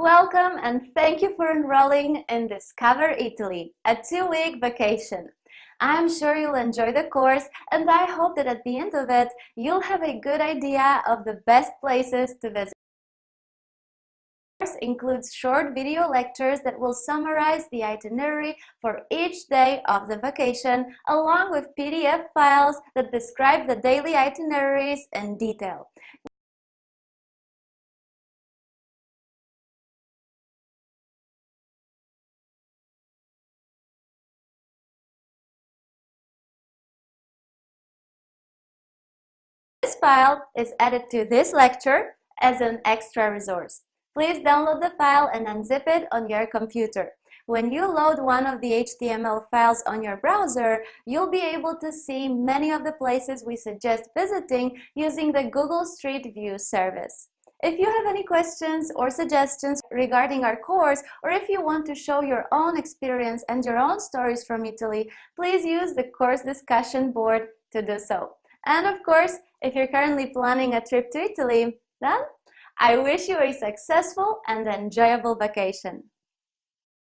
Welcome and thank you for enrolling in Discover Italy, a 2-week vacation. I'm sure you'll enjoy the course, and I hope that at the end of it, you'll have a good idea of the best places to visit. The course includes short video lectures that will summarize the itinerary for each day of the vacation, along with PDF files that describe the daily itineraries in detail. This file is added to this lecture as an extra resource. Please download the file and unzip it on your computer. When you load one of the HTML files on your browser, you'll be able to see many of the places we suggest visiting using the Google Street View service. If you have any questions or suggestions regarding our course, or if you want to show your own experience and your own stories from Italy, please use the course discussion board to do so. And of course, if you're currently planning a trip to Italy, then I wish you a successful and enjoyable vacation.